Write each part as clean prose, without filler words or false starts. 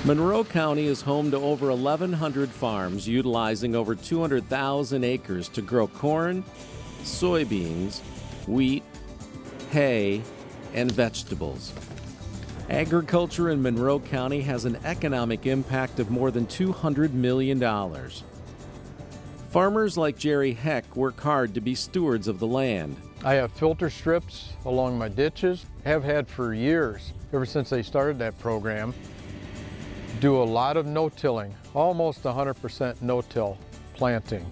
Monroe County is home to over 1,100 farms utilizing over 200,000 acres to grow corn, soybeans, wheat, hay, and vegetables. Agriculture in Monroe County has an economic impact of more than $200 million. Farmers like Jerry Heck work hard to be stewards of the land. I have filter strips along my ditches, have had for years, ever since they started that program. Do a lot of no-tilling, almost 100% no-till planting,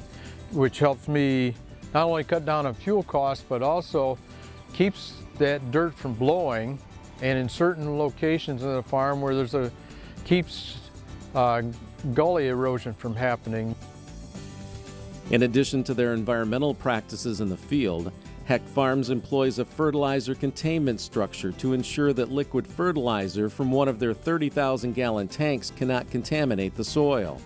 which helps me not only cut down on fuel costs, but also keeps that dirt from blowing, and in certain locations in the farm where keeps gully erosion from happening. In addition to their environmental practices in the field, Heck Farms employs a fertilizer containment structure to ensure that liquid fertilizer from one of their 30,000-gallon tanks cannot contaminate the soil.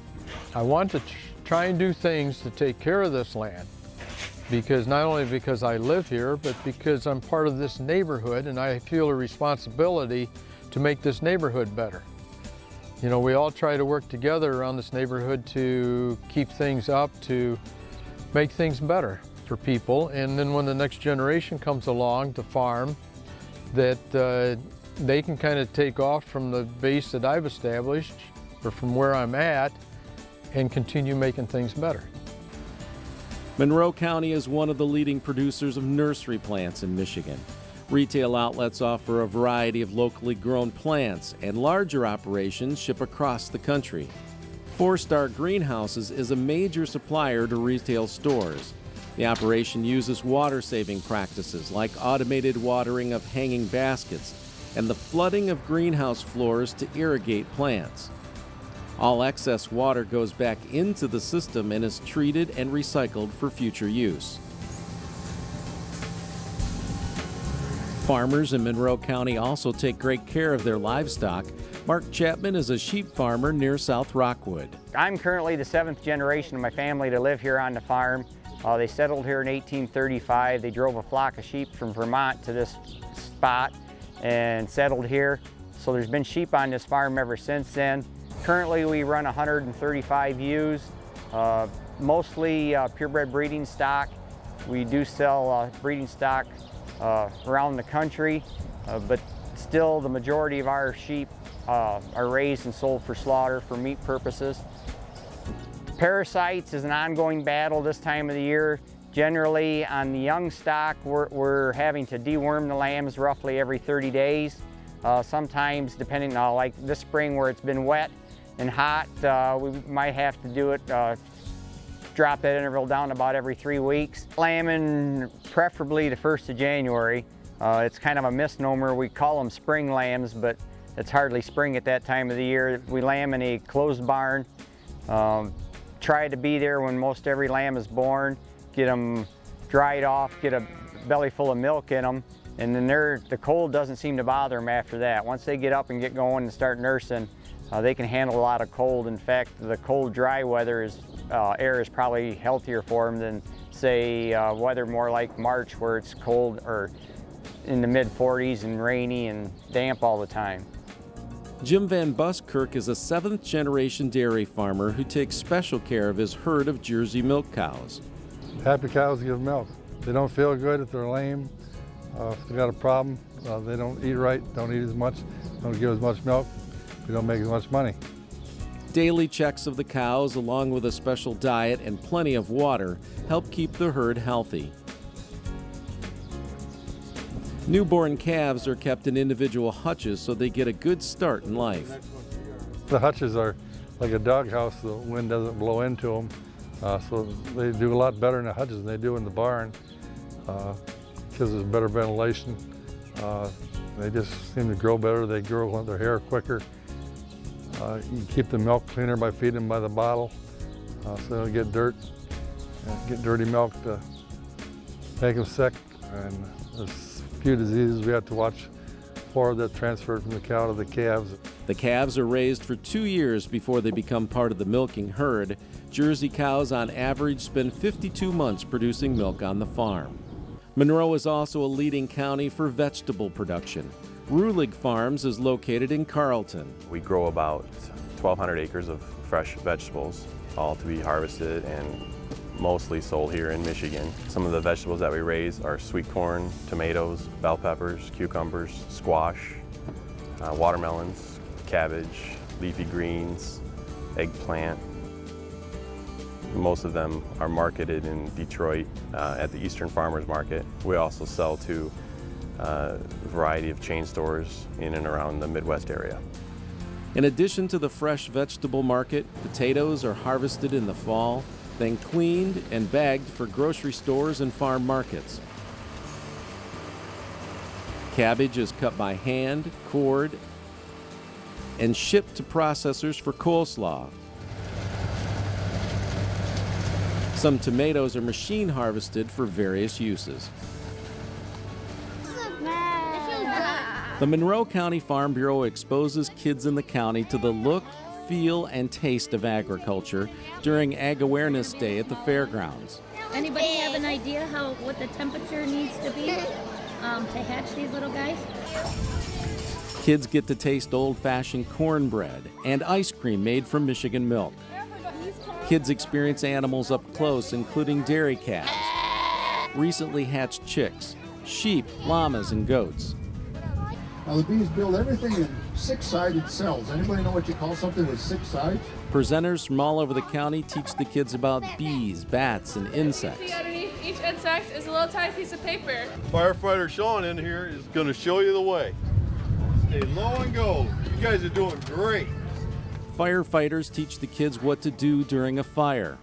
I want to try and do things to take care of this land, because not only because I live here, but because I'm part of this neighborhood and I feel a responsibility to make this neighborhood better. You know, we all try to work together around this neighborhood to keep things up, to make things better for people, and then when the next generation comes along to farm, that they can kind of take off from the base that I've established or from where I'm at and continue making things better. Monroe County is one of the leading producers of nursery plants in Michigan. Retail outlets offer a variety of locally grown plants, and larger operations ship across the country. 4-Star Greenhouses is a major supplier to retail stores. The operation uses water-saving practices like automated watering of hanging baskets and the flooding of greenhouse floors to irrigate plants. All excess water goes back into the system and is treated and recycled for future use. Farmers in Monroe County also take great care of their livestock. Mark Chapman is a sheep farmer near South Rockwood. I'm currently the 7th generation of my family to live here on the farm. They settled here in 1835. They drove a flock of sheep from Vermont to this spot and settled here. So there's been sheep on this farm ever since then. Currently we run 135 ewes, mostly purebred breeding stock. We do sell breeding stock around the country, but still the majority of our sheep are raised and sold for slaughter for meat purposes. Parasites is an ongoing battle this time of the year. Generally on the young stock, we're having to deworm the lambs roughly every 30 days. Sometimes, depending on like this spring where it's been wet and hot, we might have to do it, drop that interval down about every 3 weeks. Lambing preferably the 1st of January. It's kind of a misnomer. We call them spring lambs, but it's hardly spring at that time of the year. We lamb in a closed barn. Try to be there when most every lamb is born, get them dried off, get a belly full of milk in them, and then the cold doesn't seem to bother them after that. Once they get up and get going and start nursing, they can handle a lot of cold. In fact, the cold, dry weather air is probably healthier for them than, say, weather more like March where it's cold or in the mid-40s and rainy and damp all the time. Jim Van Buskirk is a 7th-generation dairy farmer who takes special care of his herd of Jersey milk cows. Happy cows give milk. They don't feel good if they're lame. If they got a problem, they don't eat right, don't eat as much, don't give as much milk, we don't make as much money. Daily checks of the cows, along with a special diet and plenty of water, help keep the herd healthy. Newborn calves are kept in individual hutches so they get a good start in life. The hutches are like a doghouse, the wind doesn't blow into them, so they do a lot better in the hutches than they do in the barn because there's better ventilation. They just seem to grow better, they grow their hair quicker. You keep the milk cleaner by feeding them by the bottle so they don't get dirt, get dirty milk to make them sick. And there's few diseases we have to watch for that transfer from the cow to the calves. The calves are raised for 2 years before they become part of the milking herd. Jersey cows on average spend 52 months producing milk on the farm. Monroe is also a leading county for vegetable production. Rulig Farms is located in Carlton. We grow about 1,200 acres of fresh vegetables, all to be harvested and mostly sold here in Michigan. Some of the vegetables that we raise are sweet corn, tomatoes, bell peppers, cucumbers, squash, watermelons, cabbage, leafy greens, eggplant. Most of them are marketed in Detroit at the Eastern Farmers Market. We also sell to a variety of chain stores in and around the Midwest area. In addition to the fresh vegetable market, potatoes are harvested in the fall, then cleaned and bagged for grocery stores and farm markets. Cabbage is cut by hand, cored, and shipped to processors for coleslaw. Some tomatoes are machine harvested for various uses. The Monroe County Farm Bureau exposes kids in the county to the look, feel, and taste of agriculture during Ag Awareness Day at the fairgrounds. Anybody have an idea what the temperature needs to be to hatch these little guys? Kids get to taste old-fashioned cornbread and ice cream made from Michigan milk. Kids experience animals up close, including dairy calves, recently hatched chicks, sheep, llamas, and goats. Now the bees build everything in six-sided cells. Anybody know what you call something with six sides? Presenters from all over the county teach the kids about bees, bats, and insects. See underneath each insect is a little tiny piece of paper. Firefighter Sean in here is going to show you the way. Stay low and go. You guys are doing great. Firefighters teach the kids what to do during a fire.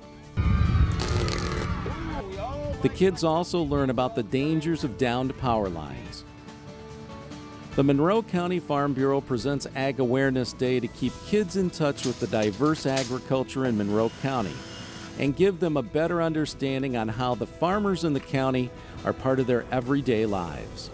The kids also learn about the dangers of downed power lines. The Monroe County Farm Bureau presents Ag Awareness Day to keep kids in touch with the diverse agriculture in Monroe County and give them a better understanding on how the farmers in the county are part of their everyday lives.